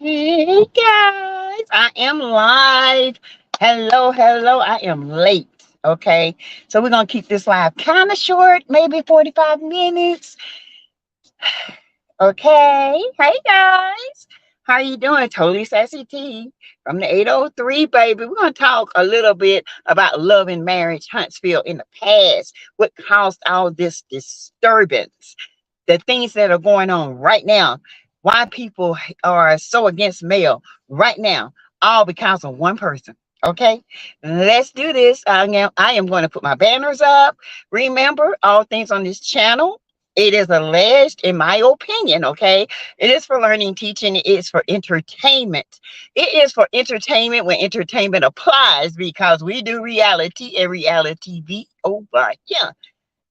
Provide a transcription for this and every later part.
Hey guys, I am live. Hello, hello. I am late. Okay, so we're gonna keep this live kind of short, maybe 45 minutes. Okay, hey guys, how you doing? Totally Sassy T from the 803, baby. We're gonna talk a little bit about love and marriage, Huntsville in the past, what caused all this disturbance, the things that are going on right now, why people are so against male right now, all because of one person. Okay, let's do this. I am going to put my banners up. Remember, all things on this channel, it is alleged, in my opinion, okay? It is for learning, teaching, it is for entertainment. It is for entertainment when entertainment applies because we do reality and reality TV over here.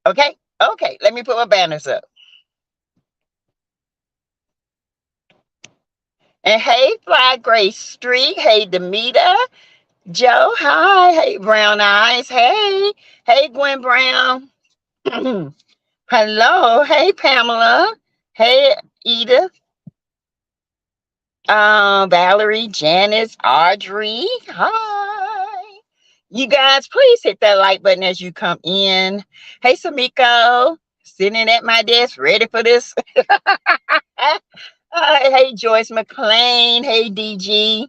Okay? Okay, let me put my banners up. And hey, Fly Grace Street. Hey, Demita. Joe, hi. Hey, Brown Eyes. Hey. Hey, Gwen Brown. Hello. Hey, Pamela. Hey, Edith. Valerie, Janice, Audrey. Hi. You guys, please hit that like button as you come in. Hey, Samiko. Sitting at my desk, ready for this. Hey, Joyce McLean. Hey, DG.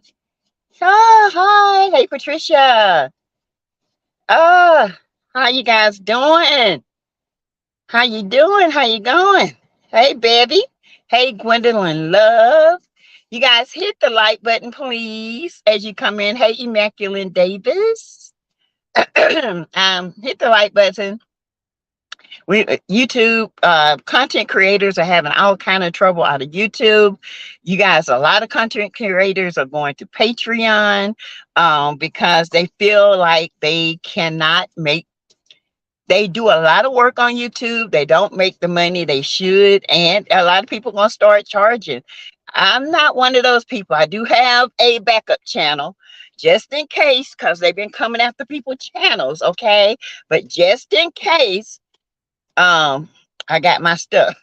Hi. Hey, Patricia. Uh, how you guys doing? How you doing? How you going? Hey, Bevy. Hey, Gwendolyn Love. You guys hit the like button, please, as you come in. Hey, Immaculate Davis. Hit the like button. We YouTube content creators are having all kind of trouble out of YouTube. You guys, a lot of content creators are going to Patreon because they feel like they cannot make. They do a lot of work on YouTube. They don't make the money they should, and a lot of people gonna start charging. I'm not one of those people. I do have a backup channel just in case, because they've been coming after people's channels, okay? But just in case, I got my stuff.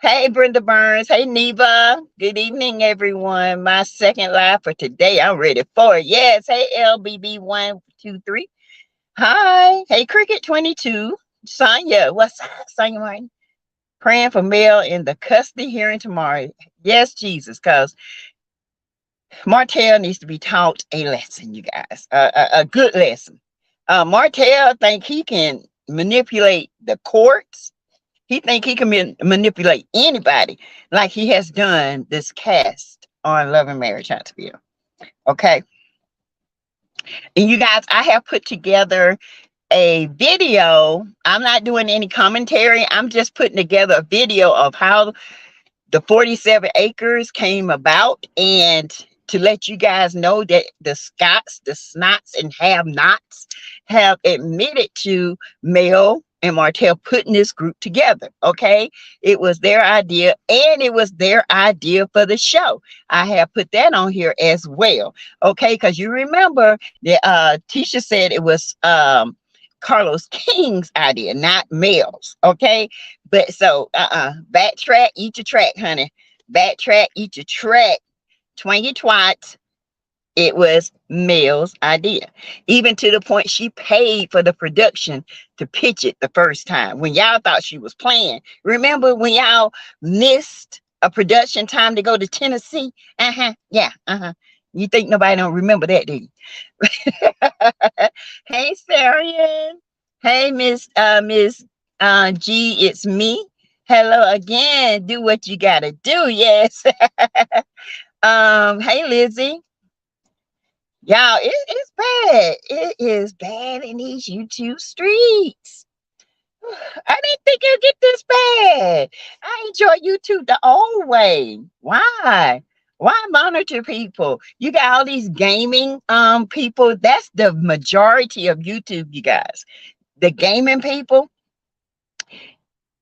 Hey, Brenda Burns. Hey, Neva. Good evening, everyone. My second live for today. I'm ready for it. Yes. Hey, LBB123. Hi. Hey, Cricket 22. Sonya. What's up, Sonya Martin? Praying for Mel in the custody hearing tomorrow. Yes, Jesus, because Martell needs to be taught a lesson, you guys. A good lesson. Martell think he can manipulate the courts. He think he can manipulate anybody like he has done this cast on Love and Marriage Huntsville. Okay. And you guys, I have put together a video. I'm not doing any commentary. I'm just putting together a video of how the 47 acres came about, and to let you guys know that the Scots, the Snots, and have-nots have admitted to Mel and Martell putting this group together. Okay, it was their idea, and it was their idea for the show. I have put that on here as well. Okay, because you remember that Tisha said it was Carlos King's idea, not Mel's. Okay, but so backtrack, eat your track, honey. Backtrack, eat your track. Twang your twat. It was Mel's idea. Even to the point she paid for the production to pitch it the first time when y'all thought she was playing. Remember when y'all missed a production time to go to Tennessee? Yeah, You think nobody don't remember that, do you? Hey, Sarian. Hey, Miss G, it's me. Hello again. Do what you gotta do. Yes. Hey, Lizzie. Y'all, it's bad. It is bad in these YouTube streets. I didn't think it'd get this bad. I enjoy YouTube the old way. Why? Why monitor people? You got all these gaming people. That's the majority of YouTube, you guys. The gaming people.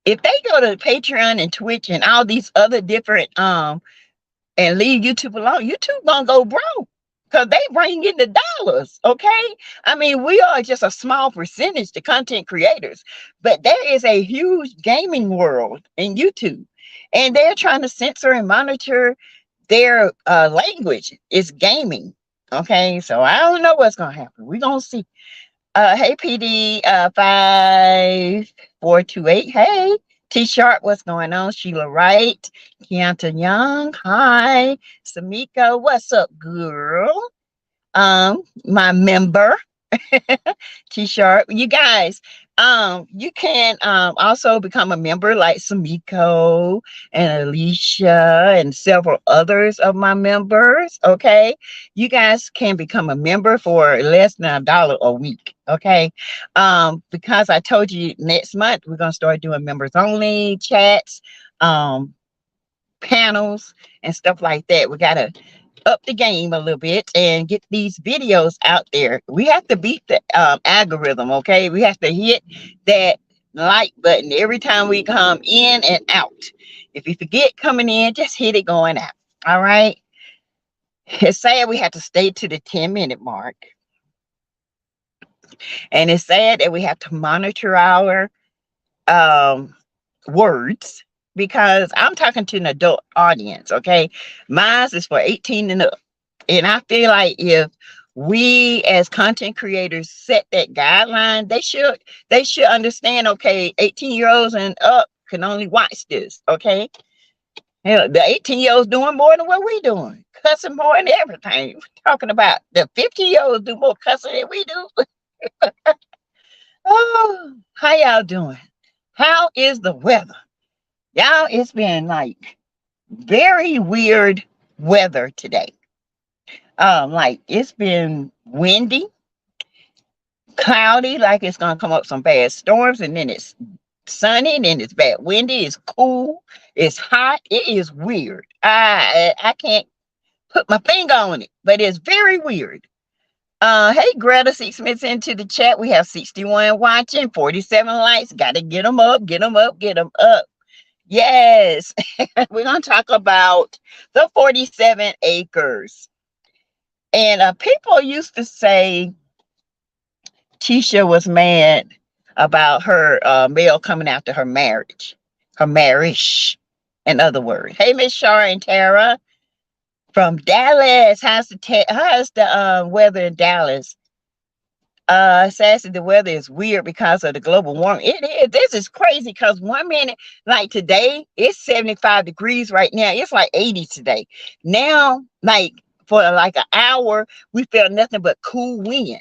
If they go to Patreon and Twitch and all these other different and leave YouTube alone, YouTube gonna go broke because they bring in the dollars. Okay, I mean, we are just a small percentage, the content creators, but there is a huge gaming world in YouTube, and they're trying to censor and monitor their language is gaming. Okay, so I don't know what's gonna happen. We're gonna see. Hey PD 5428. Hey T Sharp, what's going on? Sheila Wright, Keonta Young. Hi, Samika, what's up, girl? My member. T-Sharp. You guys, you can also become a member like Samiko and Alicia and several others of my members. Okay. You guys can become a member for less than $1 a week. Okay. Because I told you next month we're gonna start doing members only chats, panels and stuff like that. We gotta up the game a little bit and get these videos out there. We have to beat the algorithm, okay? We have to hit that like button every time we come in and out. If you forget coming in, just hit it going out. All right. It's sad we have to stay to the 10-minute mark. And it's sad that we have to monitor our words because I'm talking to an adult audience, okay? Mine is for 18 and up. And I feel like if we as content creators set that guideline, they should understand, okay, 18-year-olds and up can only watch this, okay? Hell, the 18-year-olds doing more than what we doing, cussing more and everything. We're talking about the 50-year-olds do more cussing than we do. Oh, how y'all doing? How is the weather? Y'all, it's been like very weird weather today. Like it's been windy, cloudy, like it's gonna come up some bad storms, and then it's sunny, and then it's bad windy, it's cool, it's hot, it is weird. I can't put my finger on it, but it's very weird. Hey Greta 6 minutes into the chat. We have 61 watching, 47 likes. Gotta get them up, get them up, get them up. Yes, we're gonna talk about the 47 acres. And people used to say Tisha was mad about her male coming after her marriage, in other words. Hey, Miss Shara and Tara from Dallas. How's the weather in Dallas? Sassy, the weather is weird because of the global warming. It is. This is crazy because 1 minute, like today, it's 75 degrees right now. It's like 80 today. Now, like for like an hour, we felt nothing but cool wind.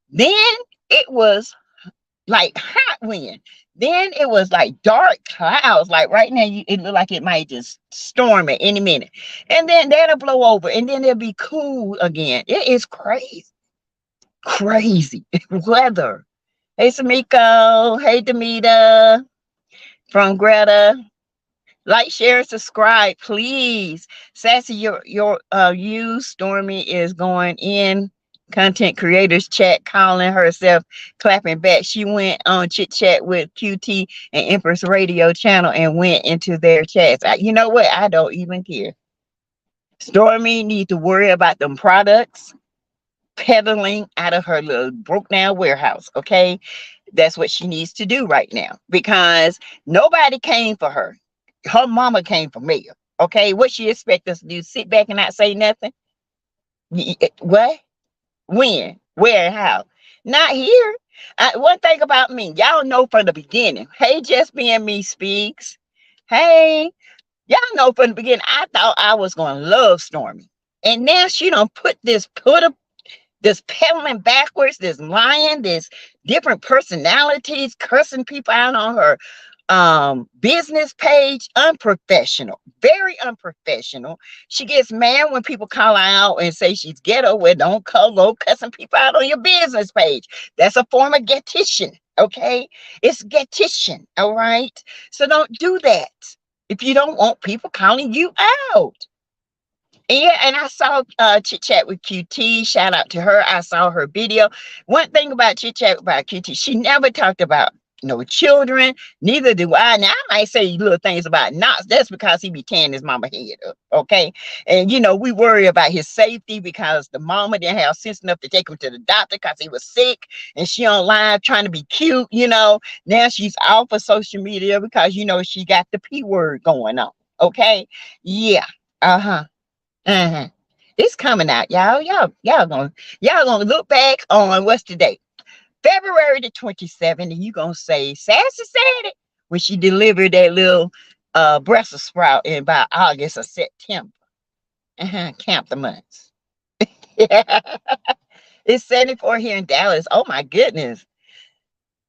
Then it was like hot wind. Then it was like dark clouds. Like right now, it looked like it might just storm at any minute. And then that'll blow over, and then it'll be cool again. It is crazy. Crazy weather. Hey Samiko. Hey Demita from Greta. Like, share, subscribe, please. Sassy, you Stormy is going in content creators chat, calling herself, clapping back. She went on chit chat with QT and Empress Radio channel and went into their chats. You know what? I don't even care. Stormy need to worry about them products peddling out of her little broke down warehouse. Okay, that's what she needs to do right now because nobody came for her. Her mama came for mayor. Okay, what she expect us to do? Sit back and not say nothing? What? When? Where? And how? Not here. One thing about me, y'all know from the beginning. Hey, Just Being Me Speaks. Hey, y'all know from the beginning. I thought I was gonna love Stormy, and now she don't put this pedaling backwards, this lying, this different personalities, cursing people out on her business page. Unprofessional, very unprofessional. She gets mad when people call her out and say she's ghetto. Well, don't go cussing people out on your business page. That's a form of ghettition. Okay, it's ghettition. All right, so don't do that if you don't want people calling you out. Yeah, and I saw Chit Chat with QT. Shout out to her. I saw her video. One thing about Chit Chat about QT, she never talked about no children. Neither do I. Now, I might say little things about Knox. That's because he be tearing his mama head up, okay? And, we worry about his safety because the mama didn't have sense enough to take him to the doctor because he was sick. And she on live trying to be cute, Now she's off of social media because, she got the P word going on, okay? Yeah, uh-huh. Uh-huh. It's coming out, y'all. Y'all gonna look back on what's today? February the 27th, and you gonna say Sassy said it when she delivered that little Brussels sprout in about August or September. Count the months. It's 74 here in Dallas. Oh my goodness.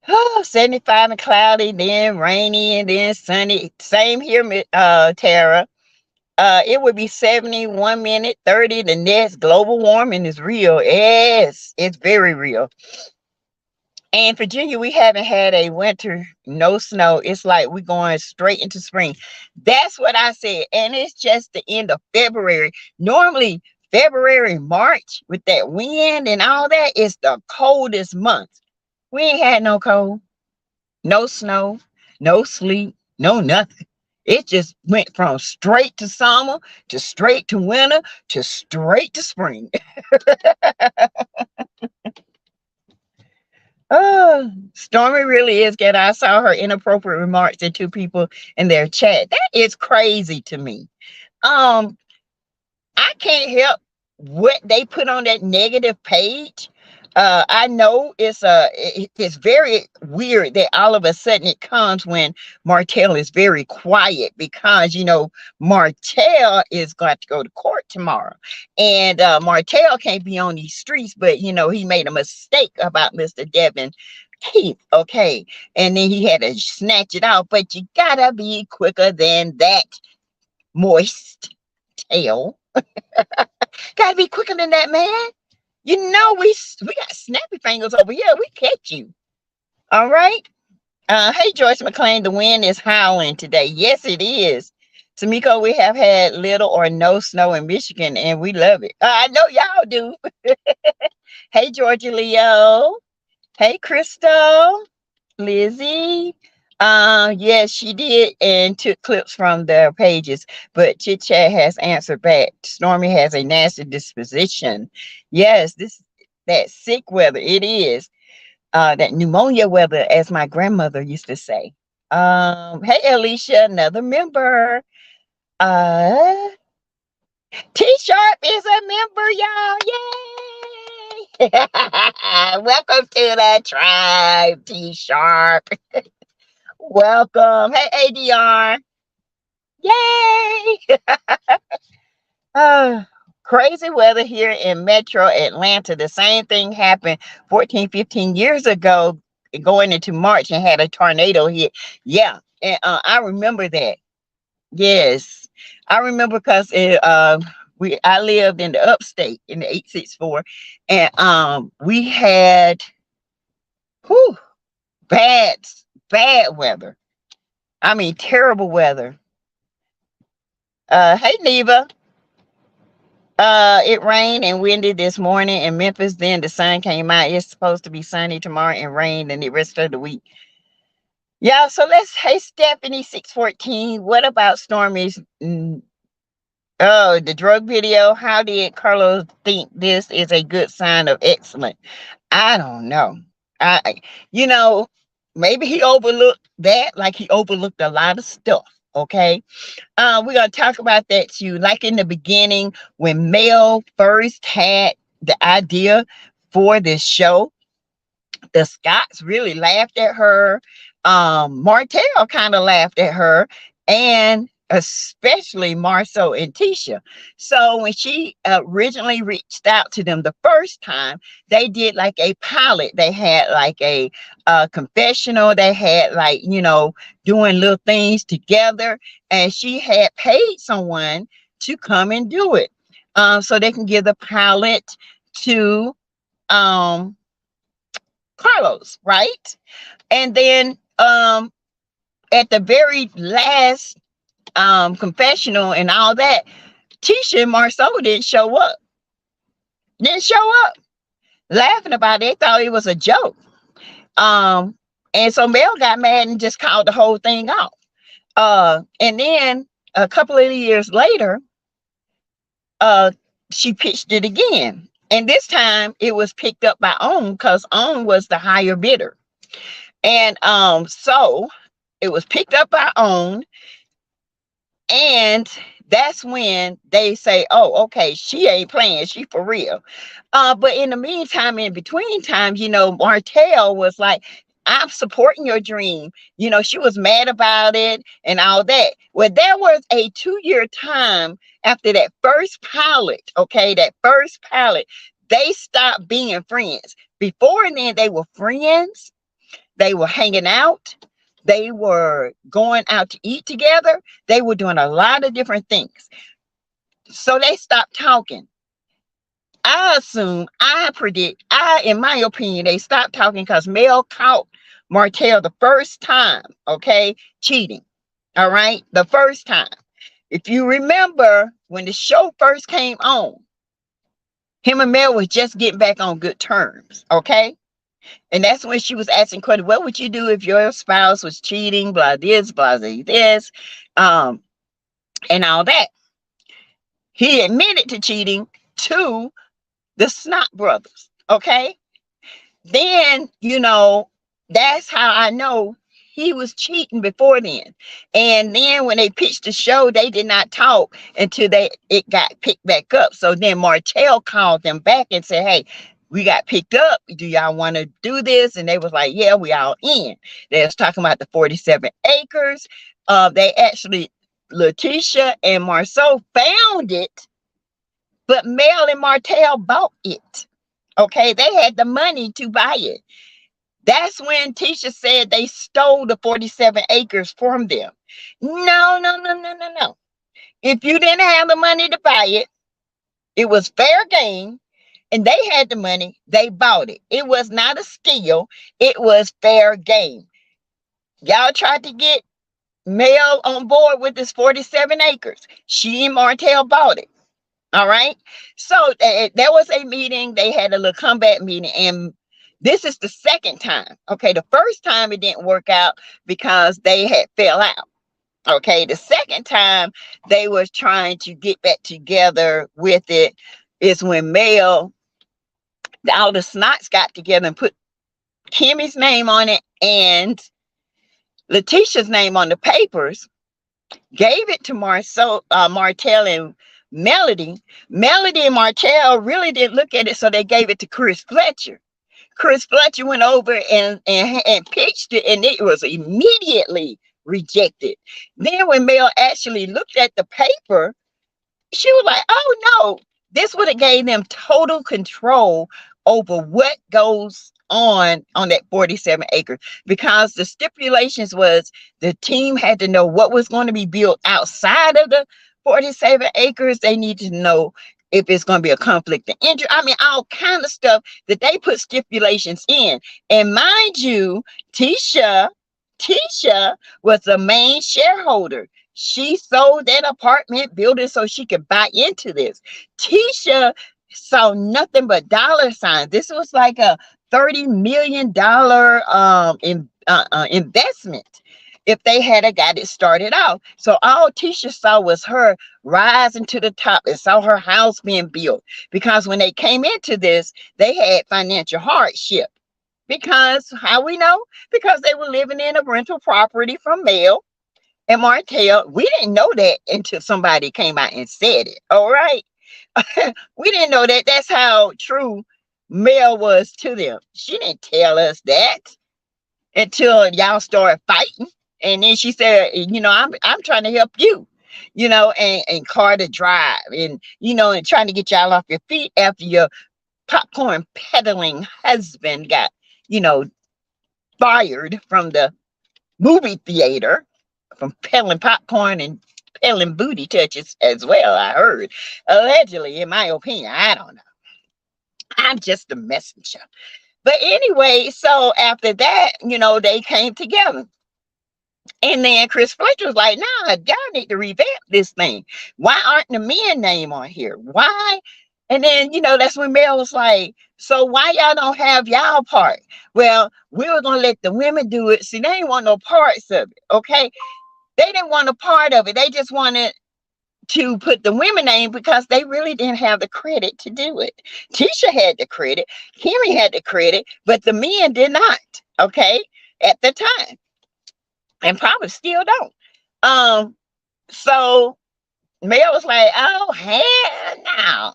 Oh, 75 and cloudy, then rainy, and then sunny. Same here, Tara. It would be 70 1 minute, 30 the next. Global warming is real. Yes, it's very real. And Virginia, we haven't had a winter, no snow. It's like we're going straight into spring. That's what I said. And it's just the end of February. Normally, February, March, with that wind and all that, is the coldest month. We ain't had no cold, no snow, no sleet, no nothing. It just went from straight to summer, to straight to winter, to straight to spring. Oh, Stormy really is good. I saw her inappropriate remarks to two people in their chat. That is crazy to me. Um, I can't help what they put on that negative page. I know it's very weird that all of a sudden it comes when Martell is very quiet, because Martell is going to go to court tomorrow, and Martell can't be on these streets, but he made a mistake about Mr. Devin Keith, okay, and then he had to snatch it out. But you gotta be quicker than that, moist tail. Gotta be quicker than that, man. We got snappy fingers over here. We catch you. All right. Hey, Joyce McLean, the wind is howling today. Yes, it is. Tamiko, we have had little or no snow in Michigan, and we love it. I know y'all do. Hey, Georgia Leo. Hey, Crystal. Lizzie. Yes, she did, and took clips from their pages, but Chit Chat has answered back. Stormy has a nasty disposition. Yes, that sick weather. It is that pneumonia weather, as my grandmother used to say. Hey, Alicia, another member. Uh, T Sharp is a member, y'all. Yay! Welcome to the tribe, T Sharp. Welcome. Hey, ADR. Yay! uh, Crazy weather here in Metro Atlanta. The same thing happened 14, 15 years ago, going into March, and had a tornado hit. Yeah, and I remember that. Yes, I remember, because I lived in the upstate in the 864, and we had whew, bad bad weather. I mean, terrible weather. Hey, Neva. It rained and windy this morning in Memphis. Then the sun came out. It's supposed to be sunny tomorrow and rain and the rest of the week. Yeah, so hey, Stephanie 614. What about Stormy's the drug video? How did Carlos think this is a good sign of excellence? I don't know. I you know, Maybe he overlooked that, like he overlooked a lot of stuff. Okay. We're gonna talk about that too. Like in the beginning, when Mel first had the idea for this show, the Scots really laughed at her. Martell kind of laughed at her, and especially Marceau and Tisha. So when she originally reached out to them the first time, they did like a pilot. They had like a confessional. They had doing little things together, and she had paid someone to come and do it, so they can give the pilot to um Carlos, right? And then at the very last confessional and all that, Tisha and Marceau didn't show up. Didn't show up. Laughing about it, they thought it was a joke. And so Mel got mad and just called the whole thing off. And then a couple of years later, she pitched it again. And this time it was picked up by OWN, because OWN was the higher bidder. And so it was picked up by OWN, and that's when they say, oh, okay, she ain't playing, she for real. But in the meantime, in between times, Martell was like, I'm supporting your dream. She was mad about it and all that. Well, there was a 2-year time after that first pilot, okay, they stopped being friends. Before and then, they were friends. They were hanging out. They were going out to eat together. They were doing a lot of different things. So they stopped talking. I predict, in my opinion, they stopped talking because Mel caught Martell the first time, okay, cheating. All right, the first time. If you remember when the show first came on, him and Mel was just getting back on good terms, okay? And that's when she was asking questions. What would you do if your spouse was cheating? Blah this, blah this, and all that. He admitted to cheating to the Snot brothers. Okay. Then, that's how I know he was cheating before then. And then when they pitched the show, they did not talk until it got picked back up. So then Martell called them back and said, hey, we got picked up. Do y'all want to do this? And they was like, yeah, we all in. They was talking about the 47 acres. They actually, Letitia and Marceau found it, but Mel and Martell bought it. Okay, they had the money to buy it. That's when Tisha said they stole the 47 acres from them. No, no, no, no, no, no. If you didn't have the money to buy it, it was fair game, and they had the money, they bought it. It was not a steal, it was fair game. Y'all tried to get Mel on board with this 47 acres. She and Martell bought it. All right. So there was a meeting. They had a little comeback meeting. And this is the second time. Okay. The first time it didn't work out because they had fell out. Okay. The second time they was trying to get back together with it is when Mel, all the Snots got together and put Kimmy's name on it and Letitia's name on the papers, gave it to Martell and Melody. Melody and Martell really didn't look at it, so they gave it to Chris Fletcher. Chris Fletcher went over and pitched it, and it was immediately rejected. Then when Mel actually looked at the paper, she was like, oh no, this would have gave them total control over what goes on that 47 acres, because the stipulations was the team had to know what was going to be built outside of the 47 acres. They need to know if it's going to be a conflict of interest. I mean, all kind of stuff that they put stipulations in. And mind you, Tisha was the main shareholder. She sold that apartment building so she could buy into this. Tisha saw nothing but dollar signs. This was like a $30 million investment if they had got it started off. So all Tisha saw was her rising to the top and saw her house being built. Because when they came into this, they had financial hardship. Because how we know? Because they were living in a rental property from Mel and Martell. We didn't know that until somebody came out and said it. All right. We didn't know that. That's how true Mel was to them. She didn't tell us that until y'all started fighting. And then she said, I'm trying to help you, and car to drive and, and trying to get y'all off your feet after your popcorn peddling husband got, fired from the movie theater from peddling popcorn and peddling booty touches as well, I heard. Allegedly, in my opinion. I don't know. I'm just a messenger. But anyway, so after that, they came together. And then Chris Fletcher was like, nah, y'all need to revamp this thing. Why aren't the men name on here? Why? And then, that's when Mel was like, so why y'all don't have y'all part? Well, we were going to let the women do it. See, they didn't want no parts of it, okay? They didn't want a part of it. They just wanted to put the women name because they really didn't have the credit to do it. Tisha had the credit. Kimmy had the credit, but the men did not, okay, at the time. And probably still don't. So Mel was like, oh, hell no.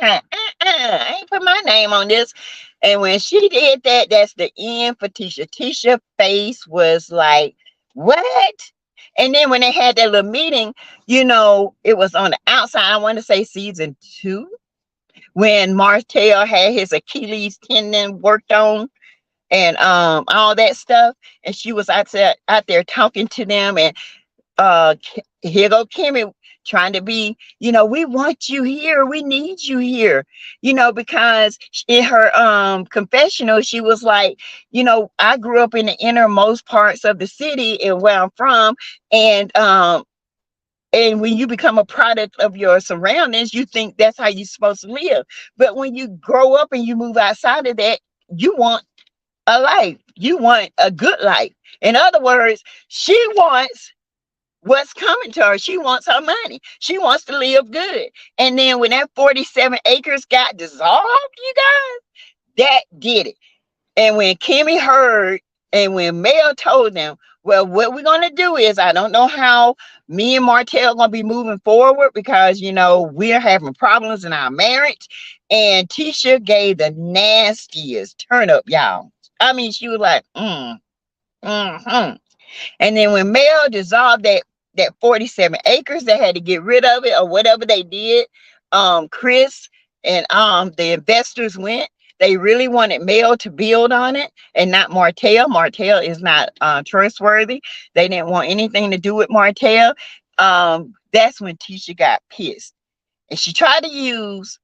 I ain't put my name on this. And when she did that, that's the end for Tisha. Tisha face was like, what? And then when they had that little meeting, it was on the outside. I want to say season 2, when Martell had his Achilles tendon worked on, and all that stuff. And she was out there talking to them, and here go Kimmy trying to be, we want you here, we need you here, because in her confessional, she was like, I grew up in the innermost parts of the city and where I'm from, and when you become a product of your surroundings, you think that's how you're supposed to live. But when you grow up and you move outside of that, you want a life. You want a good life. In other words, she wants what's coming to her. She wants her money. She wants to live good. And then when that 47 acres got dissolved, you guys, that did it. And when Kimmy heard, and when Mel told them, well, what we're going to do is, I don't know how me and Martell are going to be moving forward, because, we're having problems in our marriage. And Tisha gave the nastiest turn up, y'all. I mean, she was like, mm-hmm. And then when Mel dissolved that 47 acres, they had to get rid of it or whatever they did. Chris and the investors went. They really wanted Mel to build on it and not Martell. Martell is not trustworthy. They didn't want anything to do with Martell. That's when Tisha got pissed. And she tried to use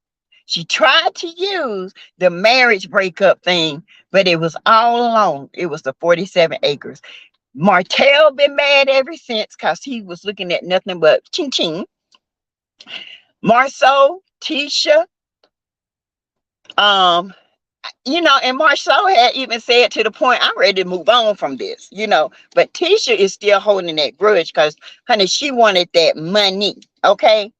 the marriage breakup thing, but it was all along. It was the 47 acres. Martell been mad ever since, because he was looking at nothing but ching ching. Marceau, Tisha, and Marceau had even said to the point, I'm ready to move on from this, but Tisha is still holding that grudge, because, honey, she wanted that money, okay?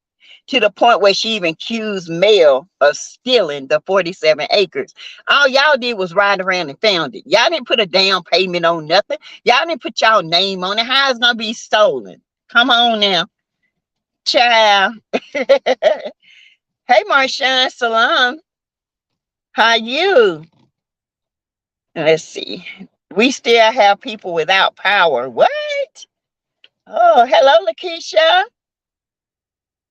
To the point where she even accused Mel of stealing the 47 acres. All y'all did was ride around and found it. Y'all didn't put a down payment on nothing. Y'all didn't put y'all name on it. How it's gonna be stolen? Come on now, child. Hey, Marshawn, salam. How you? Let's see. We still have people without power. What? Oh, hello, Lakeisha.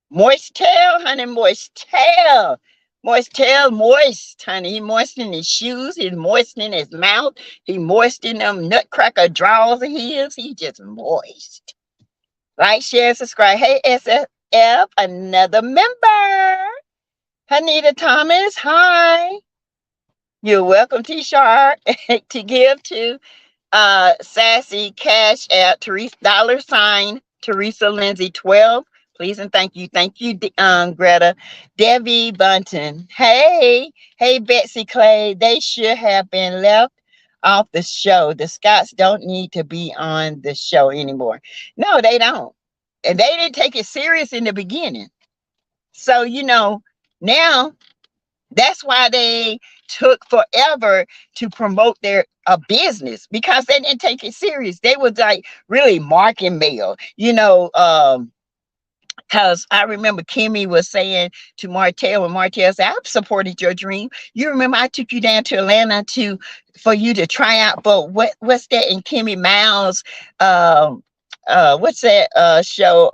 Moist tail, honey, moist tail. Moist tail, moist, honey. He moistening his shoes. He's moistening his mouth. He moistening them nutcracker drawers of his. He just moist. Like, share, subscribe. Hey, SFF, another member. Anita Thomas, hi. You're welcome, T-Shark, to give to Sassy Cash App, $, Teresa Lindsay 12. Please and thank you. Thank you, Greta. Debbie Bunton. Hey, Betsy Clay. They should have been left off the show. The Scotts don't need to be on the show anymore. No, they don't. And they didn't take it serious in the beginning. So, now that's why they took forever to promote their business, because they didn't take it serious. They was like really marking Mel, because I remember Kimmy was saying to Martell, when Martell said, I've supported your dream. You remember I took you down to Atlanta for you to try out for what's that in Kimmy Miles? What's that show?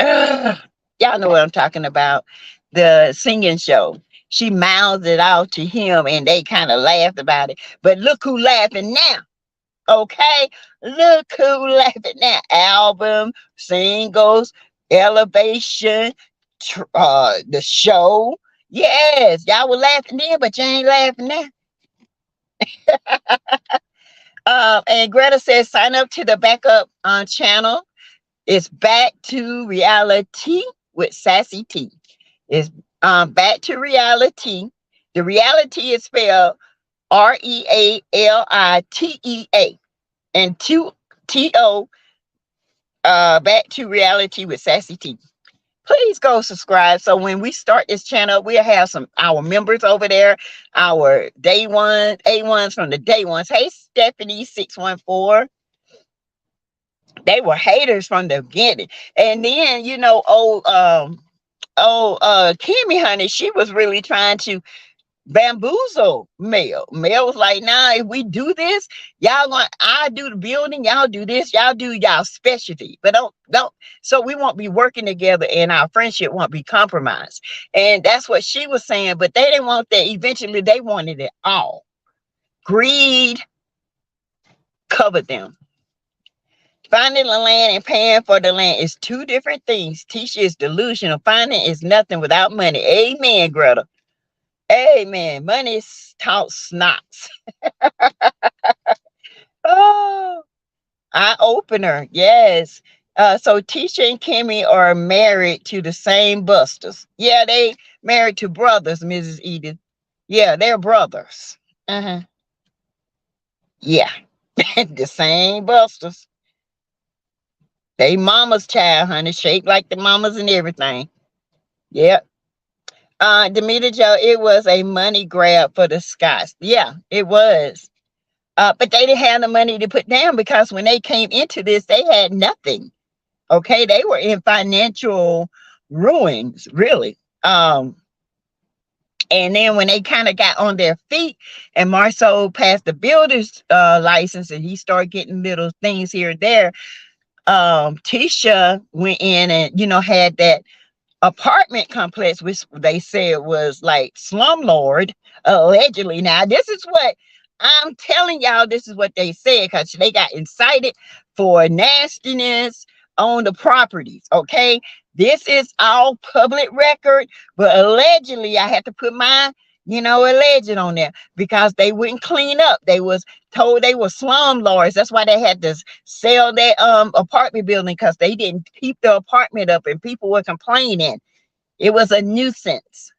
Y'all know what I'm talking about. The singing show. She mouthed it out to him and they kind of laughed about it. But look who laughing now. Okay, look who laughing now. Album, singles, elevation, the show. Yes, y'all were laughing then, but you ain't laughing now. And Greta says, sign up to the backup channel. It's Back to Reality with Sassy T. It's Back to Reality. The reality is spelled REALITEA, and TO. Back to Reality with Sassy T. Please go subscribe. So when we start this channel, we'll have our members over there, our day one, A1s from the day ones. Hey, Stephanie 614. They were haters from the beginning. And then, Kimmy, honey, she was really trying to bamboozle Mel. Mel was like, nah, if we do this, y'all going I do the building, y'all do this, y'all do y'all specialty. But don't so we won't be working together and our friendship won't be compromised. And that's what she was saying. But they didn't want that. Eventually they wanted it all. Greed covered them. Finding the land and paying for the land is two different things. Tisha is delusional. Finding is nothing without money. Amen, Greta. Amen. Money talk snots. Oh, eye opener. Yes. So Tisha and Kimmy are married to the same busters. Yeah, they married to brothers, Mrs. Edith. Yeah, they're brothers. Uh-huh. Yeah. The same busters. They mama's child, honey. Shaped like the mamas and everything. Yep. Demeter Joe, it was a money grab for the Scots. Yeah, it was. But they didn't have the money to put down because when they came into this, they had nothing. Okay, they were in financial ruins, really. And then when they kind of got on their feet and Marceau passed the builder's license and he started getting little things here and there, Tisha went in and, had that apartment complex, which they said was like slumlord, allegedly. Now, this is what I'm telling y'all. This is what they said because they got incited for nastiness on the properties. Okay, this is all public record, but allegedly, I had to put my alleged on there because they wouldn't clean up. They was told they were slumlords. That's why they had to sell their apartment building because they didn't keep the apartment up and people were complaining. It was a nuisance.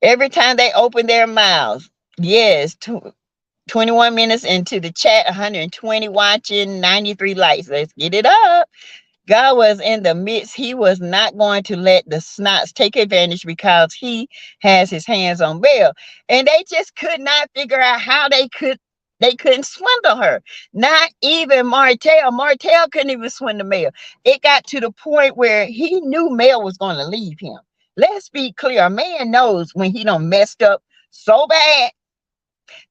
Every time they opened their mouths. Yes, 21 minutes into the chat, 120 watching, 93 likes. Let's get it up. God was in the midst. He was not going to let the snots take advantage because he has his hands on Belle. And they just could not figure out how they couldn't swindle her. Not even Martell. Martell couldn't even swindle Mel. It got to the point where he knew Mel was going to leave him. Let's be clear. A man knows when he done messed up so bad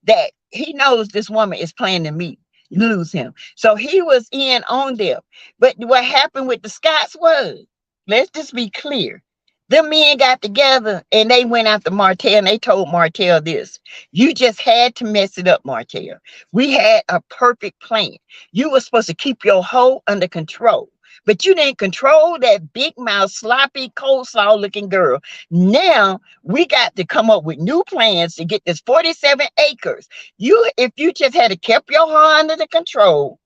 that he knows this woman is planning to lose him. So he was in on them. But what happened with the Scots was, let's just be clear. The men got together and they went after Martell and they told Martell this. You just had to mess it up, Martell. We had a perfect plan. You were supposed to keep your hoe under control. But you didn't control that big mouth, sloppy, coleslaw looking girl. Now we got to come up with new plans to get this 47 acres. If you just had kept your heart under the control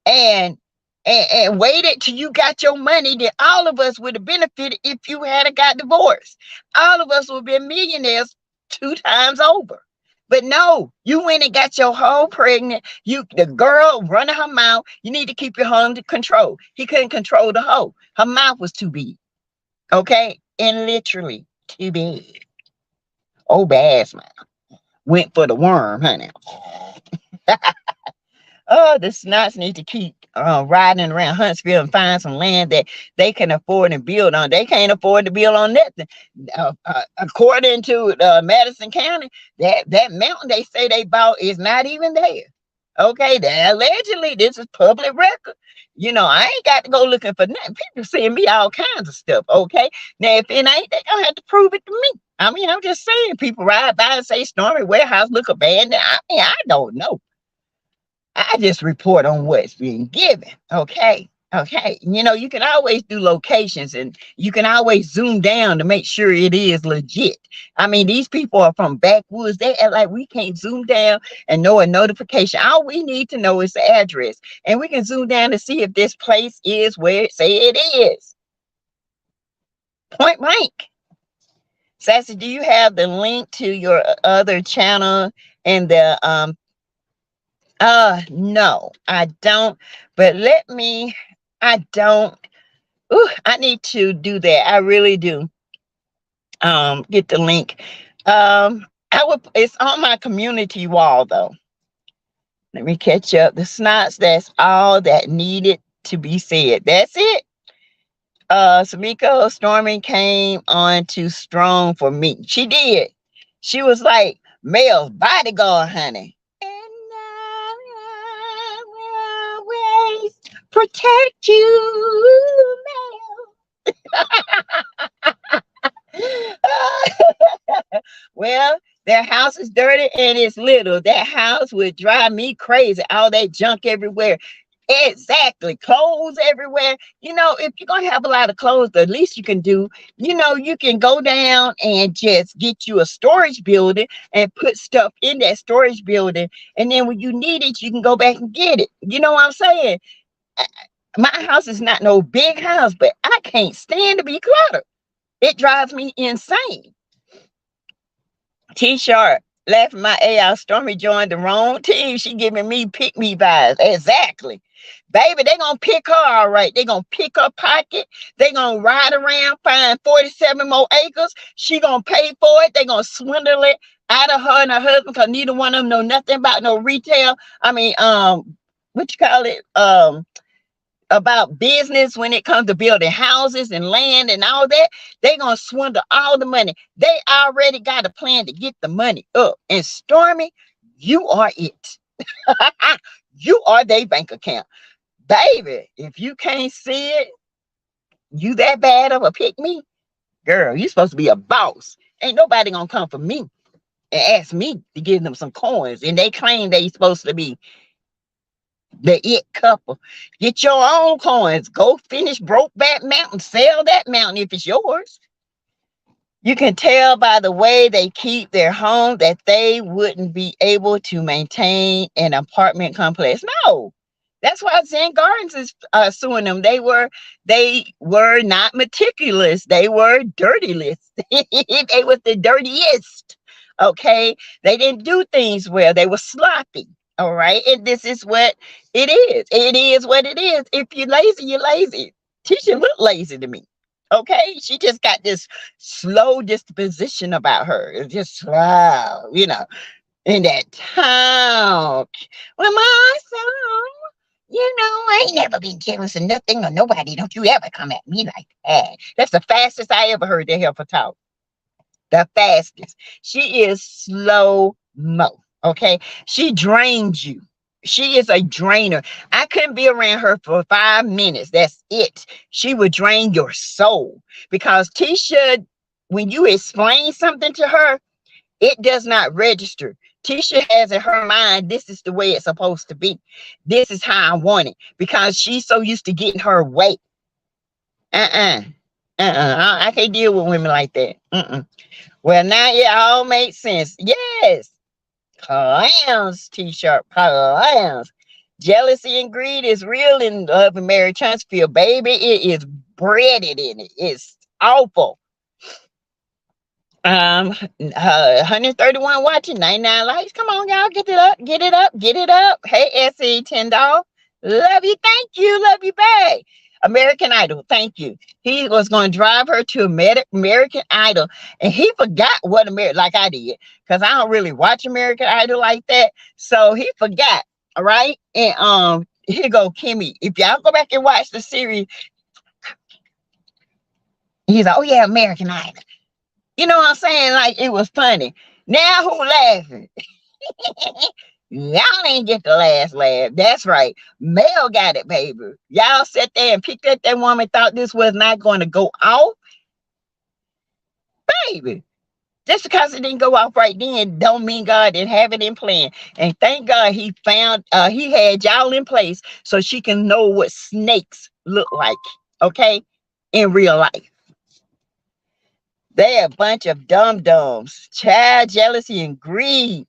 and waited till you got your money, then all of us would have benefited if you had got divorced. All of us would have been millionaires 2 times over. But no, you went and got your hoe pregnant. The girl running her mouth. You need to keep your hoe under control. He couldn't control the hoe. Her mouth was too big. Okay? And literally too big. Oh, bad mouth. Went for the worm, honey. Oh, the snots need to keep riding around Huntsville and find some land that they can afford and build on. They can't afford to build on nothing. According to Madison County, that mountain they say they bought is not even there. Okay, allegedly, this is public record. I ain't got to go looking for nothing. People send me all kinds of stuff. Okay, now if it ain't, they gonna have to prove it to me. I mean, I'm just saying, people ride by and say Stormy Warehouse look abandoned. I mean, I don't know. I just report on what's being given. Okay. Okay. You can always do locations and you can always zoom down to make sure it is legit. I mean, these people are from backwoods. They act like we can't zoom down and know a notification. All we need to know is the address. And we can zoom down to see if this place is where it say it is. Point blank. Sassy, do you have the link to your other channel and the no, I don't. But I don't. Ooh, I need to do that. I really do. Get the link. It's on my community wall though. Let me catch up. The snots, that's all that needed to be said. That's it. Samiko Stormy came on too strong for me. She did. She was like Mel's bodyguard, honey. And I will always protect you, Mel. Well, their house is dirty and it's little. That house would drive me crazy. All that junk everywhere. Exactly. Clothes everywhere. If you're going to have a lot of clothes, the least you can do, you can go down and just get you a storage building and put stuff in that storage building. And then when you need it, you can go back and get it. You know what I'm saying? My house is not no big house, but I can't stand to be cluttered. It drives me insane. T-shirt. Laughing my A out. Stormy joined the wrong team. She giving me pick me vibes. Exactly. Baby, they gonna pick her all right. They gonna pick her pocket. They gonna ride around, find 47 more acres. She gonna pay for it. They gonna swindle it out of her and her husband because neither one of them know nothing about no retail. I mean, what you call it? About business when it comes to building houses and land and all that. They gonna swindle all the money. They already got a plan to get the money up. And Stormy, you are it. You are their bank account. Baby, if you can't see it, you that bad of a pick me? Girl, you supposed to be a boss. Ain't nobody gonna come for me and ask me to give them some coins. And they claim they supposed to be the it couple. Get your own coins. Go finish Brokeback Mountain. Sell that mountain if it's yours. You can tell by the way they keep their home that they wouldn't be able to maintain an apartment complex. No. That's why Zen Gardens is suing them. They were not meticulous. They were dirtyless. They was the dirtiest. Okay. They didn't do things well. They were sloppy. All right. And this is what it is. It is what it is. If you're lazy, you're lazy. Tisha look lazy to me. Okay. She just got this slow disposition about her. It's just slow, in that talk. Well, my son, I ain't never been jealous of nothing or nobody. Don't you ever come at me like that. That's the fastest I ever heard that help her talk. The fastest. She is slow mo. Okay. She drains you. She is a drainer. I couldn't be around her for 5 minutes. That's it. She would drain your soul because Tisha, when you explain something to her, it does not register. Tisha has in her mind, this is the way it's supposed to be. This is how I want it because she's so used to getting her way. I can't deal with women like that. Well, now it all makes sense. Yes. Clowns, T-shirt, clowns. Jealousy and greed is real in Love and Mary Chancefield, baby. It is breaded in it. It's awful. 131 watching, 99 likes. Come on, y'all, get it up, get it up, get it up. Hey, SE $10. Love you, thank you, love you back. American Idol, thank you. He was going to drive her to American Idol, and he forgot what American, like I did, because I don't really watch American Idol like that. So he forgot. All right, and here go Kimmy. If y'all go back and watch the series, he's like, oh yeah, American Idol. You know what I'm saying? Like, it was funny. Now who laughing? Y'all ain't get the last laugh. That's right. Mel got it, baby. Y'all sat there and picked up that woman, thought this was not going to go off. Baby. Just because it didn't go off right then, don't mean God didn't have it in plan. And thank God he had y'all in place so she can know what snakes look like, okay, in real life. They're a bunch of dum-dums. Child, jealousy, and greed.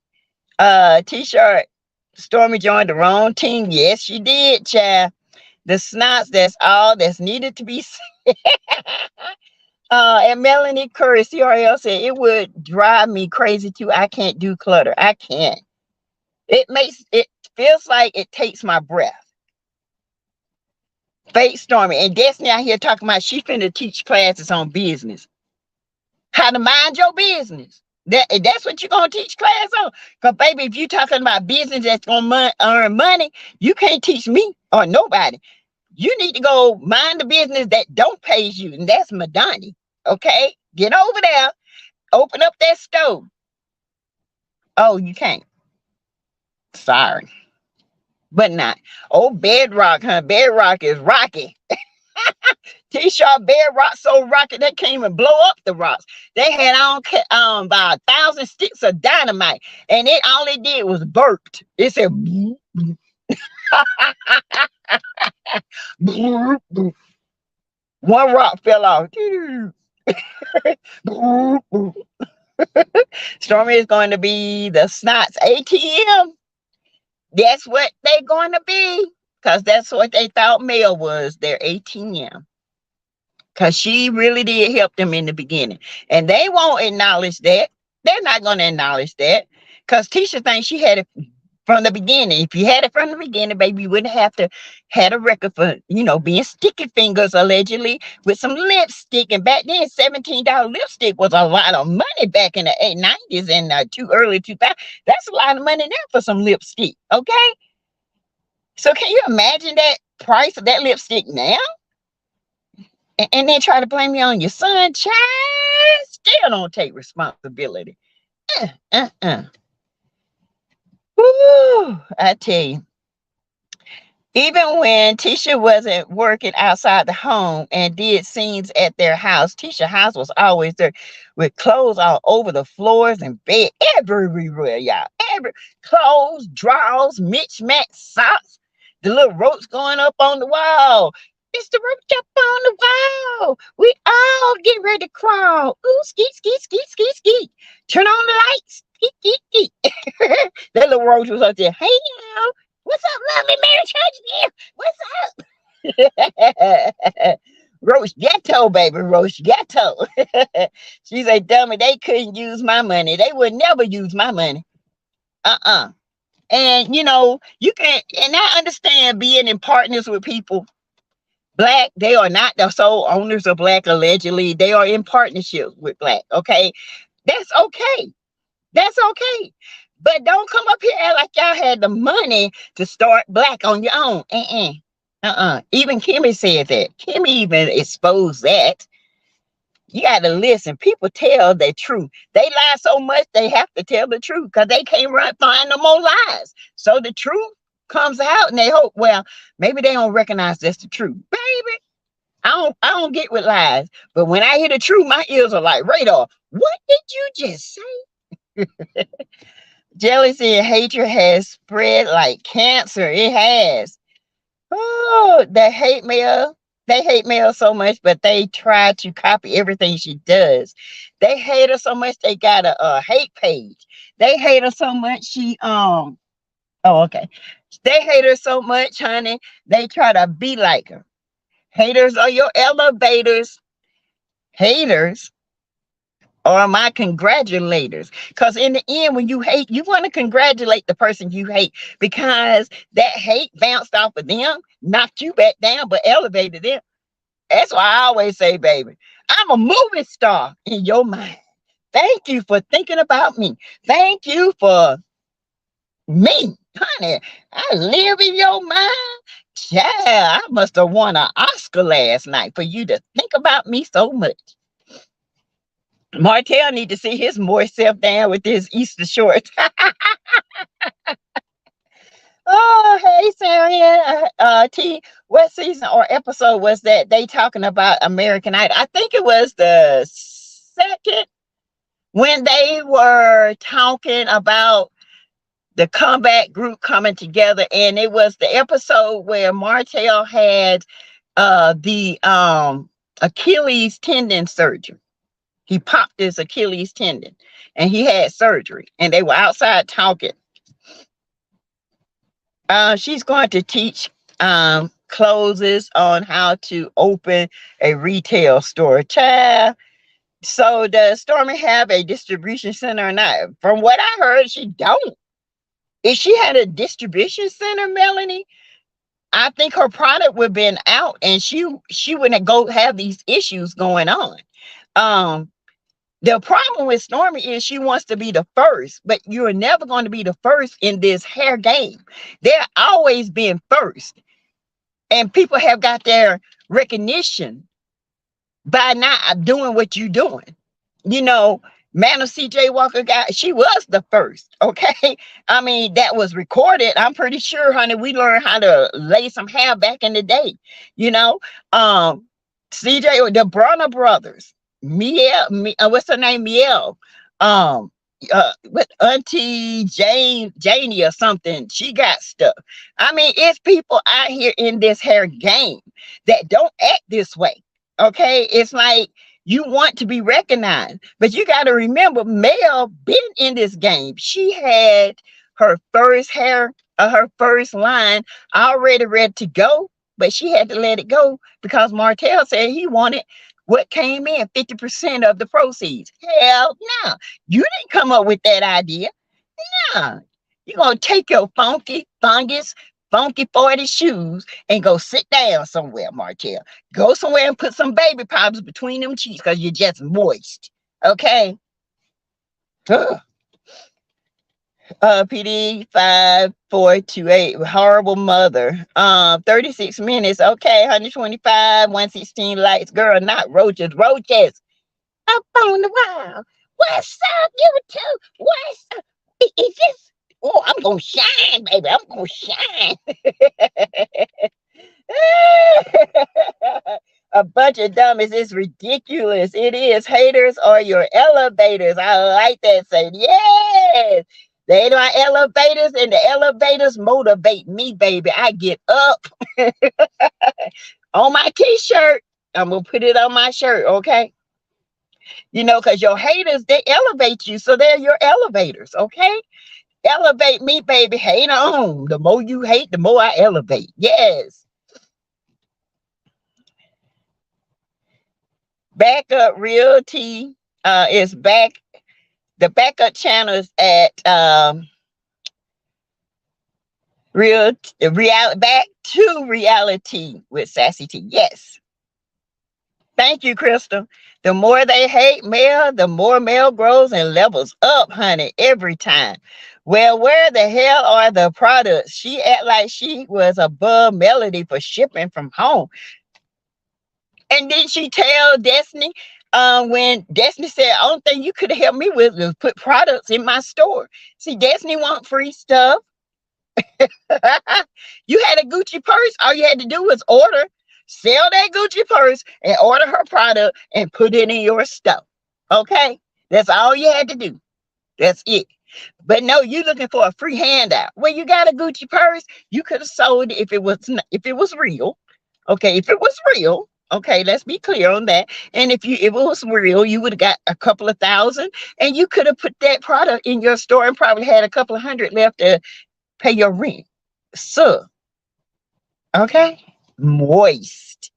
T-shirt. Stormy joined the wrong team. Yes, she did, child. The snots, that's all that's needed to be said. And Melanie Curry, CRL said, it would drive me crazy too. I can't do clutter. I can't. It feels like it takes my breath. Fate Stormy. And Destiny out here talking about she finna teach classes on business. How to mind your business. That's what you're gonna teach class on. Cause baby, if you talking about business that's gonna earn money, you can't teach me or nobody. You need to go mind the business that don't pay you, and that's Madani. Okay, get over there, open up that stove. Oh, you can't. Sorry, but not. Oh, bedrock, huh? Bedrock is rocky. T-shirt bedrock so rocky they can't even blow up the rocks. They had on about 1,000 sticks of dynamite, and it all it did was burped. It said, one rock fell off. Stormy is going to be the Snots ATM. That's what they're going to be, because that's what they thought Mel was, their ATM. Because she really did help them in the beginning. And they won't acknowledge that. They're not going to acknowledge that. Because Tisha thinks she had it from the beginning. If you had it from the beginning, baby, you wouldn't have to had a record for, being sticky fingers, allegedly, with some lipstick. And back then, $17 lipstick was a lot of money back in the 90s and early 2000s. That's a lot of money now for some lipstick, okay? So can you imagine that price of that lipstick now? And then try to blame you on your son, child. Still don't take responsibility. Woo, I tell you. Even when Tisha wasn't working outside the home and did scenes at their house, Tisha's house was always there with clothes all over the floors and bed everywhere, y'all. Every clothes, drawers, mismatched socks, the little ropes going up on the wall. It's the rope up on the wall. We all get ready to crawl. Ooh, skeet, skeet, skeet, skeet, skeet. Turn on the lights. Skeet, skeet, skeet. That little roach was up there. Hey, y'all. What's up, lovely Mary Church? What's up? Roach ghetto, baby. Roach ghetto. She said, dummy, they couldn't use my money. They would never use my money. And, you can, and I understand being in partners with people. Black, they are not the sole owners of Black, allegedly. They are in partnership with Black, okay? That's okay. That's okay. But don't come up here and like y'all had the money to start Black on your own. Even Kimmy said that. Kimmy even exposed that. You got to listen. People tell the truth. They lie so much, they have to tell the truth because they can't find no more lies. So the truth comes out and they hope, well, maybe they don't recognize that's the truth. Baby, I don't get with lies. But when I hear the truth, my ears are like radar. What did you just say? Jealousy and hatred has spread like cancer. It has. Oh, they hate Mel. They hate Mel so much, but they try to copy everything she does. They hate her so much they got a hate page. They hate her so much oh, okay. They hate her so much, honey. They try to be like her. Haters are your elevators. Haters are my congratulators. Because in the end, when you hate, you want to congratulate the person you hate because that hate bounced off of them, knocked you back down, but elevated them. That's why I always say, baby, I'm a movie star in your mind. Thank you for thinking about me. Thank you for me, honey. I live in your mind. Yeah, I must have won an Oscar last night for you to think about me so much. Martell need to see his moist self down with his Easter shorts. Oh, hey, Sarah. T, what season or episode was that they talking about American Idol? I think it was the second when they were talking about the comeback group coming together, and it was the episode where Martell had the Achilles tendon surgery. He popped his Achilles tendon and he had surgery, and they were outside talking. She's going to teach closes on how to open a retail store. Child. So does Stormy have a distribution center or not? From what I heard, she don't. If she had a distribution center, Melanie, I think her product would have been out and she wouldn't go have these issues going on. The problem with Stormy is she wants to be the first, but you're never going to be the first in this hair game. They're always being first. And people have got their recognition by not doing what you're doing. You know, Madam CJ Walker got, she was the first, okay? I mean, that was recorded. I'm pretty sure, honey, we learned how to lay some hair back in the day, you know? CJ, the Bronner brothers, what's her name? Miel. Um, with Auntie Janie or something, she got stuff. I mean, it's people out here in this hair game that don't act this way. Okay, it's like you want to be recognized, but you got to remember, Mel been in this game. She had her first her first line already ready to go, but she had to let it go because Martell said he wanted what came in 50% of the proceeds. Hell no, you didn't come up with that idea. Nah, you're gonna take your funky 40 shoes and go sit down somewhere, Martell. Go somewhere and put some baby powders between them cheeks because you're just moist. Okay? PD 5428, horrible mother. 36 minutes. Okay, 125, 116 lights. Girl, not roaches. Roaches up on the wall. What's up, you two? What's up? Is this? Oh, I'm gonna shine, baby. I'm gonna shine. A bunch of dummies. It's ridiculous. It is. Haters are your elevators. I like that saying. Yes. They are elevators, and the elevators motivate me, baby. I get up on my t-shirt. I'm gonna put it on my shirt, okay? You know, because your haters, they elevate you, so they're your elevators, okay? Elevate me, baby. Hate on. The more you hate, the more I elevate. Yes. Backup Realty is back. The backup channel is at back to reality with Sassy T. Yes. Thank you, Crystal. The more they hate Mel, the more Mel grows and levels up, honey, every time. Well, where the hell are the products? She act like she was above Melody for shipping from home. And then she tell Destiny, when Destiny said, only thing you could have helped me with was put products in my store. See, Destiny want free stuff. You had a Gucci purse. All you had to do was sell that Gucci purse and order her product and put it in your stuff. Okay? That's all you had to do. That's it. But no, you looking for a free handout. Well, you got a Gucci purse. You could have sold it if it was real. Okay, if it was real. Okay, let's be clear on that. And if it was real, you would have got a couple of thousand, and you could have put that product in your store and probably had a couple of hundred left to pay your rent. So, okay, moist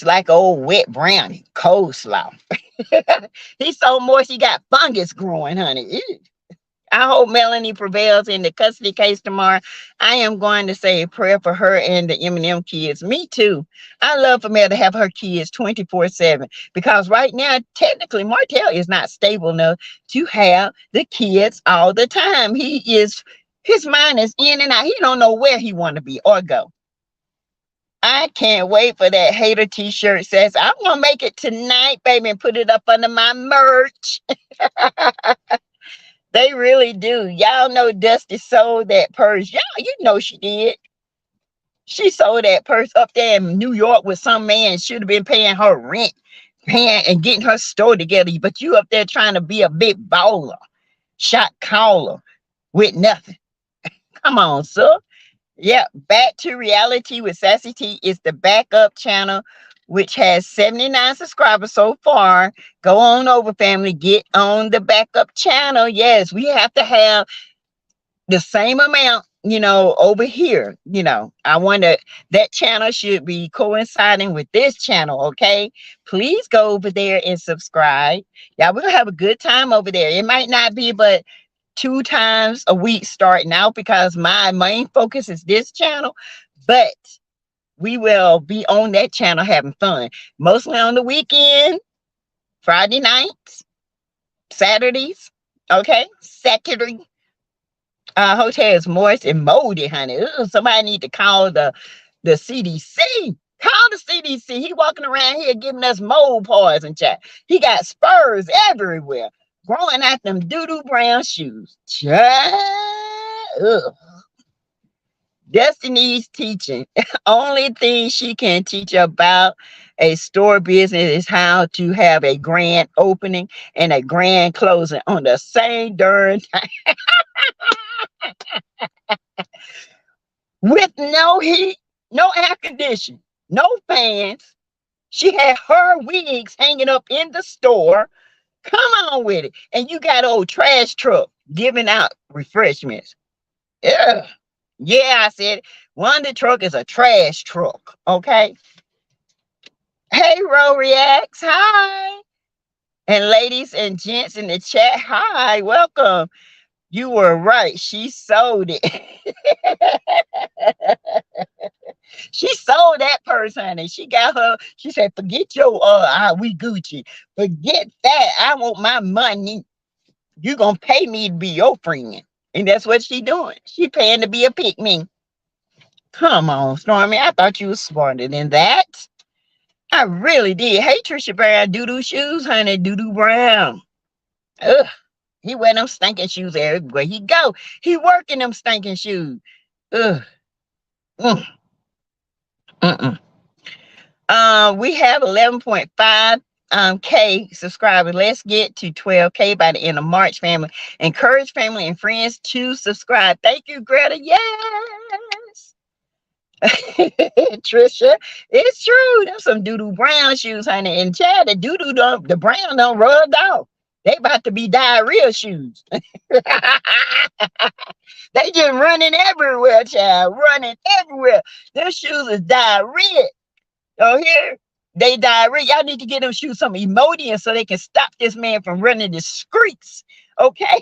like old wet brownie, coleslaw. He's so moist, he got fungus growing, honey. Ew. I hope Melanie prevails in the custody case tomorrow. I am going to say a prayer for her and the M&M kids. Me too. I love for Mel to have her kids 24/7 because right now, technically, Martell is not stable enough to have the kids all the time. His mind is in and out. He don't know where he want to be or go. I can't wait for that hater t-shirt. Says, I'm going to make it tonight, baby, and put it up under my merch. They really do. Y'all know Dusty sold that purse. Y'all, you know she did. She sold that purse up there in New York with some man. Should have been paying her rent, paying and getting her store together. But you up there trying to be a big baller, shot caller with nothing. Come on, sir. Yeah, back to reality with Sassy T is the backup channel, which has 79 subscribers so far. Go on over, family. Get on the backup channel. Yes, we have to have the same amount, over here. I wonder that channel should be coinciding with this channel. Okay, please go over there and subscribe. Yeah, we're gonna have a good time over there. It might not be, but 2 times a week starting out because my main focus is this channel, but we will be on that channel having fun, mostly on the weekend Friday nights, Saturdays, okay? Saturday. Hotel is moist and moldy, honey. Ooh, somebody need to call the CDC. Call the CDC. He walking around here giving us mold poison, chat. He got spurs everywhere, growing out them doo-doo brown shoes. Chat. Ugh. Destiny's teaching. Only thing she can teach about a store business is how to have a grand opening and a grand closing on the same darn time with no heat, no air conditioning, no fans. She had her wigs hanging up in the store. Come on with it. And you got old trash truck giving out refreshments. Yeah. Yeah, I said one of the truck is a trash truck. Okay. Hey, Ro Reacts. Hi. And ladies and gents in the chat. Hi. Welcome. You were right. She sold it. She sold that purse, honey. She got her. She said, forget your we Gucci. Forget that. I want my money. You gonna pay me to be your friend. And that's what she doing. She paying to be a pick me. Come on, Stormy. I thought you was smarter than that. I really did. Hey, Trisha Brown, doo-doo shoes, honey. Doo-doo Brown. Ugh. He wear them stinking shoes everywhere he go. He working them stinking shoes. Ugh. Mm. Mm-mm. We have 11.5 K subscribers. Let's get to 12K by the end of March, family. Encourage family and friends to subscribe. Thank you, Greta. Yes. Trisha, it's true. Them some doo-doo brown shoes, honey. And Chad, the doo-doo the brown don't rubbed off. They about to be diarrhea shoes. They just running everywhere, child. Running everywhere. Their shoes is diarrhea. Oh, here they diarrhea. Y'all need to get them shoes some Imodium so they can stop this man from running the streets. Okay.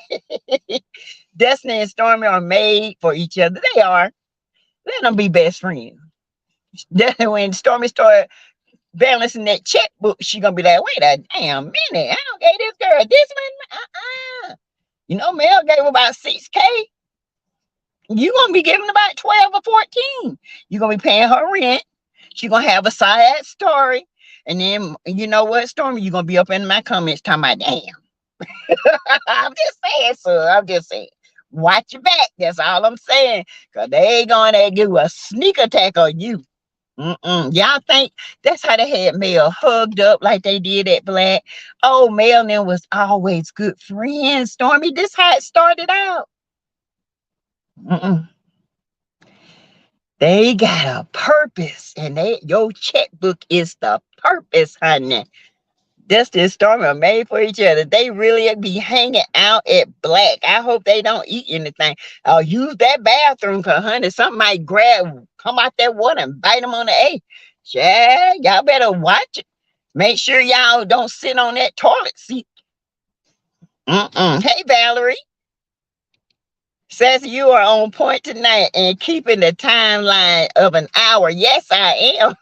Destiny and Stormy are made for each other. They are. Let them be best friends. Then when Stormy started balancing that checkbook, she gonna be like, wait a damn minute. I don't gave this girl this one. You know, Mel gave her about 6K. You gonna be giving about 12 or 14. You gonna be paying her rent. She gonna have a side story. And then you know what, Stormy, you gonna be up in my comments talking about damn. I'm just saying, sir. I'm just saying. Watch your back. That's all I'm saying. Cause they gonna do a sneak attack on you. Y'all think that's how they had Mel hugged up like they did at Black? Oh, Mel and them was always good friends, Stormy. This how it started out. They got a purpose, and your checkbook is the purpose, honey. Dusty and Stormy are made for each other. They really be hanging out at Black. I hope they don't eat anything. I'll use that bathroom, cause honey, something might come out that water and bite them on the A. Yeah, y'all better watch it. Make sure y'all don't sit on that toilet seat. Hey, Valerie. Says you are on point tonight and keeping the timeline of an hour. Yes, I am.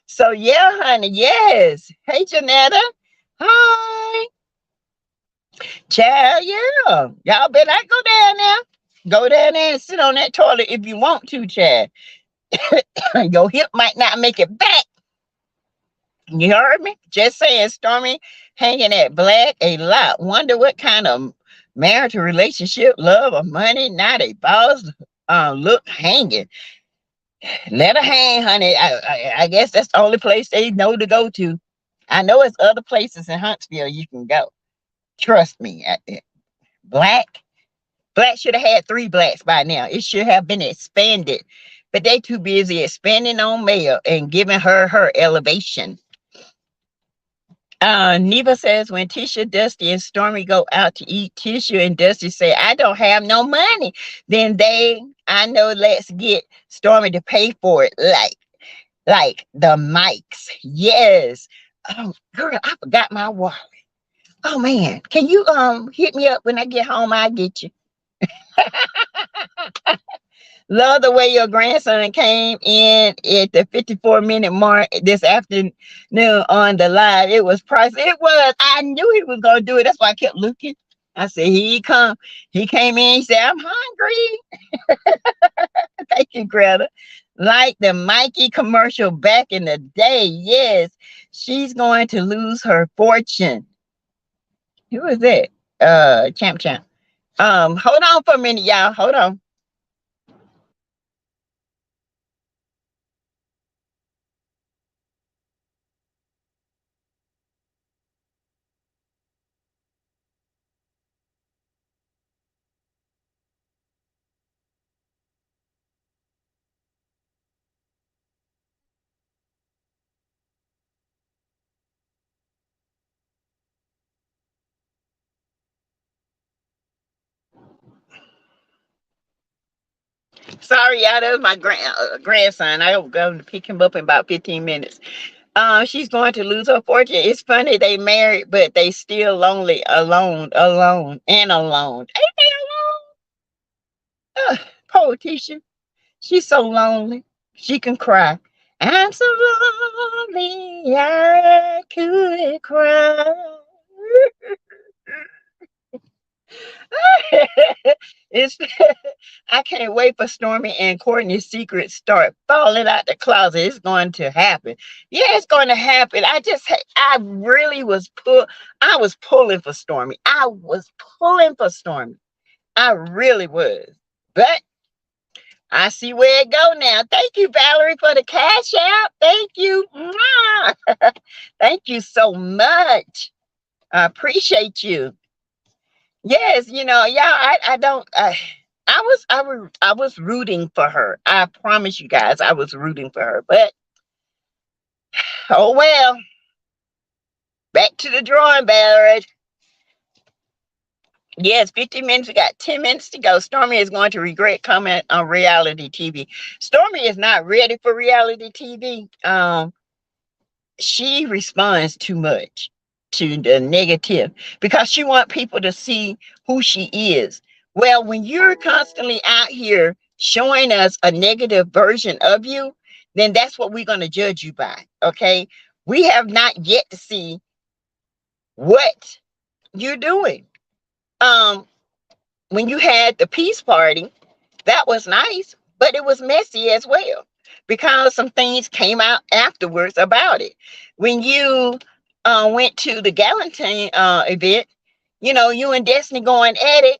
So yeah, honey, yes. Hey, Janetta. Hi. Child, yeah. Y'all better not go down there. Go down there and sit on that toilet if you want to, Chad. Your hip might not make it back. You heard me? Just saying, Stormy hanging at Black a lot. Wonder what kind of marital relationship, love, or money. Now they boss look hanging. Let her hang, honey. I guess that's the only place they know to go to. I know it's other places in Huntsville you can go. Trust me. Black should have had 3 Blacks by now. It should have been expanded. But they too busy expanding on Mel and giving her elevation. Neva says when Tisha, Dusty, and Stormy go out to eat, Tisha and Dusty say, I don't have no money. Then I know, let's get Stormy to pay for it. Like the mics. Yes. Oh, girl, I forgot my wallet. Oh man, can you hit me up when I get home? I'll get you. Love the way your grandson came in at the 54-minute mark this afternoon on the live. It was priceless. It was. I knew he was gonna do it. That's why I kept looking. I said, "Here he come." He came in. He said, "I'm hungry." Thank you, Greta. Like the Mikey commercial back in the day. Yes, she's going to lose her fortune. Who is that? Champ Champ. Hold on for a minute, y'all. Hold on. Sorry, y'all. That was my grandson. I will go to pick him up in about 15 minutes. She's going to lose her fortune. It's funny they married, but they still lonely, alone, and alone. Ain't they alone? Poor Tisha. She's so lonely. She can cry. I'm so lonely, I could cry. It's I can't wait for Stormy and Courtney's secrets start falling out the closet. It's going to happen. Yeah, it's going to happen. I really I was pulling for Stormy. I was pulling for Stormy. I really was. But I see where it go now. Thank you, Valerie, for the cash out. Thank you. Thank you so much. I appreciate you. Yes, yeah, I was rooting for her. I promise you guys, I was rooting for her. But oh well, back to the drawing board. Yes, 15 minutes. We got 10 minutes to go. Stormy is going to regret comment on reality TV. Stormy is not ready for reality TV. She responds too much to the negative because she wants people to see who she is. Well, when you're constantly out here showing us a negative version of you, then that's what we're going to judge you by. Okay. We have not yet to see what you're doing. When you had the peace party, that was nice, but it was messy as well because some things came out afterwards about it. When you went to the Galentine event, you and Destiny going at it.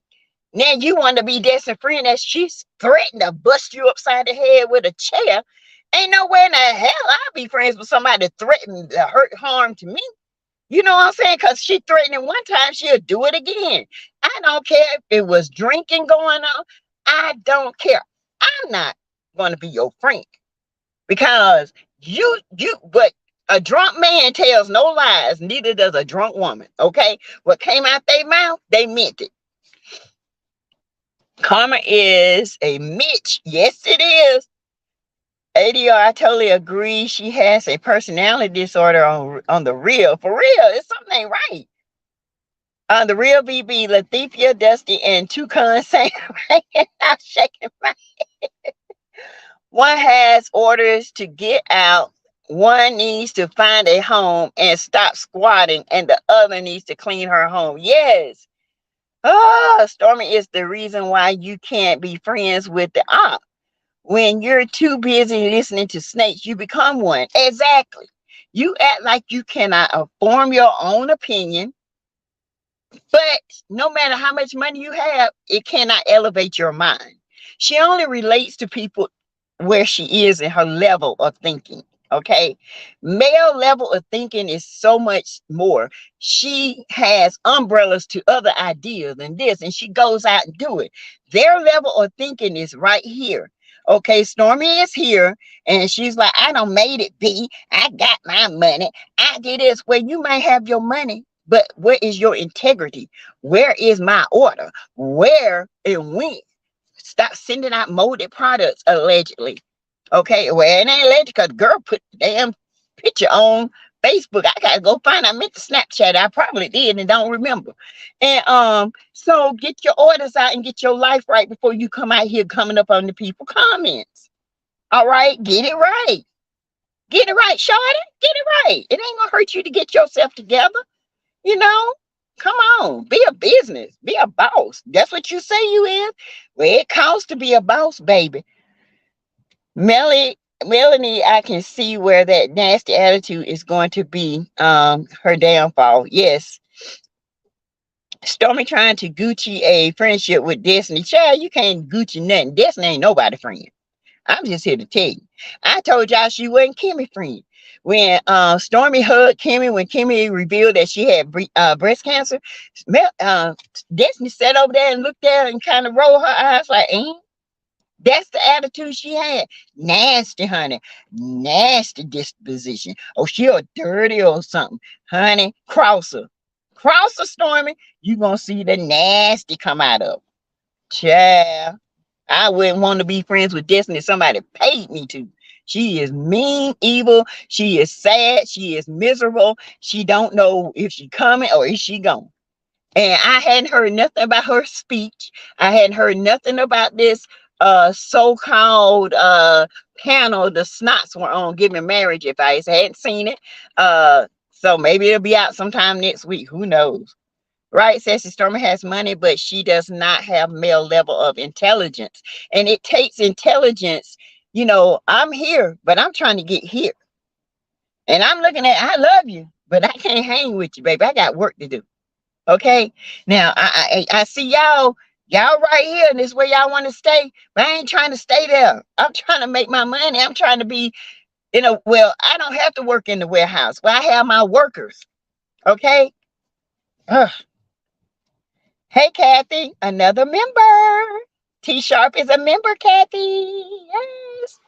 Now you want to be Destiny's friend as she's threatened to bust you upside the head with a chair. Ain't no way in the hell I'll be friends with somebody that threatened to hurt harm to me. You know what I'm saying? Because she threatened it one time, she'll do it again. I don't care if it was drinking going on. I don't care. I'm not going to be your friend because but a drunk man tells no lies, neither does a drunk woman. Okay? What came out their mouth, they meant it. Karma is a Mitch. Yes, it is. ADR, I totally agree. She has a personality disorder on the real. For real, it's something ain't right. On the real BB, Latifah, Dusty, and Toucan saying, I'm shaking my head. One has orders to get out. One needs to find a home and stop squatting, and the other needs to clean her home. Yes. Oh, Stormy is the reason why you can't be friends with the op. When you're too busy listening to snakes, you become one. Exactly. You act like you cannot form your own opinion, but no matter how much money you have, it cannot elevate your mind. She only relates to people where she is in her level of thinking. Okay. Male level of thinking is so much more. She has umbrellas to other ideas than this, and she goes out and do it. Their level of thinking is right here. Okay, Stormy is here, and she's like, I don't made it, B. I got my money. I did this. Well, you may have your money, but where is your integrity? Where is my order? Where and when? Stop sending out molded products, allegedly. Okay, well, it ain't alleged because girl put the damn picture on Facebook. I gotta go find. I meant to Snapchat. I probably did and don't remember. And so get your orders out and get your life right before you come out here coming up on the people comments. All right, get it right. Get it right, Shorty. Get it right. It ain't gonna hurt you to get yourself together. You know, come on, be a business, be a boss. That's what you say you is. Well, it counts to be a boss, baby. Melanie, I can see where that nasty attitude is going to be her downfall. Yes. Stormy trying to Gucci a friendship with Destiny. Child, you can't Gucci nothing. Destiny ain't nobody friend. I'm just here to tell you. I told y'all she wasn't Kimmy friend. When Stormy hugged Kimmy, when Kimmy revealed that she had breast cancer, Destiny sat over there and looked at her and kind of rolled her eyes like, that's the attitude she had. Nasty, honey. Nasty disposition. Oh, she a dirty or something. Honey, cross her. Cross her, Stormy. You gonna see the nasty come out of her. Child. I wouldn't want to be friends with Destiny if somebody paid me to. She is mean, evil. She is sad. She is miserable. She don't know if she coming or is she going. And I hadn't heard nothing about her speech. I hadn't heard nothing about this so-called panel the snots were on giving marriage advice. I hadn't seen it. So maybe it'll be out sometime next week. Who knows? Right, Sassy Stormy has money, but she does not have male level of intelligence. And it takes intelligence. You know, I'm here, but I'm trying to get here. And I'm looking at, I love you, but I can't hang with you, baby. I got work to do. Okay. Now I see y'all right here, and this is where y'all want to stay, but I ain't trying to stay there. I'm trying to make my money. I'm trying to be, well, I don't have to work in the warehouse. Well, I have my workers. Okay. Ugh. Hey, Kathy, another member. T Sharp is a member, Kathy. Yes.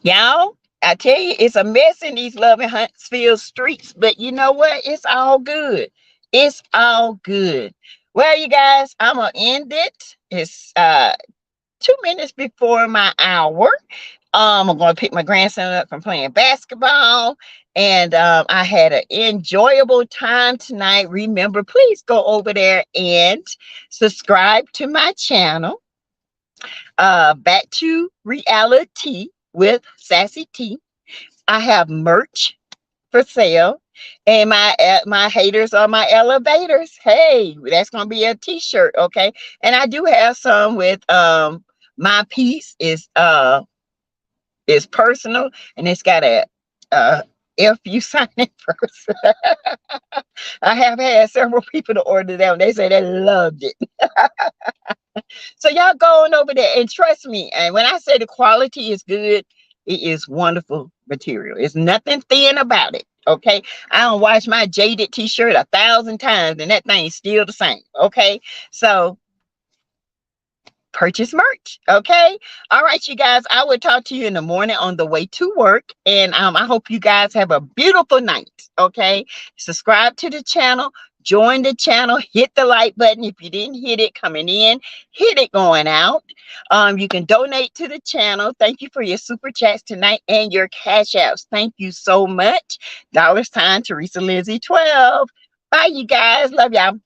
Y'all, I tell you, it's a mess in these Loving Huntsville streets, but you know what? It's all good. It's all good. Well, you guys, I'm going to end it. It's 2 minutes before my hour. I'm going to pick my grandson up from playing basketball. And I had an enjoyable time tonight. Remember, please go over there and subscribe to my channel. Back to reality with Sassy T. I have merch for sale. And my haters are my elevators. Hey, that's going to be a t-shirt, okay? And I do have some with my piece is personal, and it's got a if you sign it first. I have had several people to order them. They say they loved it. So y'all go on over there and trust me. And when I say the quality is good, it is wonderful material. It's nothing thin about it. Okay. I don't wash my jaded t-shirt 1,000 times and that thing's still the same. Okay. So purchase merch. Okay. All right, you guys, I will talk to you in the morning on the way to work. And I hope you guys have a beautiful night. Okay. Subscribe to the channel. Join the channel, hit the like button. If you didn't hit it coming in, hit it going out. You can donate to the channel. Thank you for your super chats tonight and your cash apps. Thank you so much. $sign Teresa Lizzie 12. Bye, you guys. Love y'all.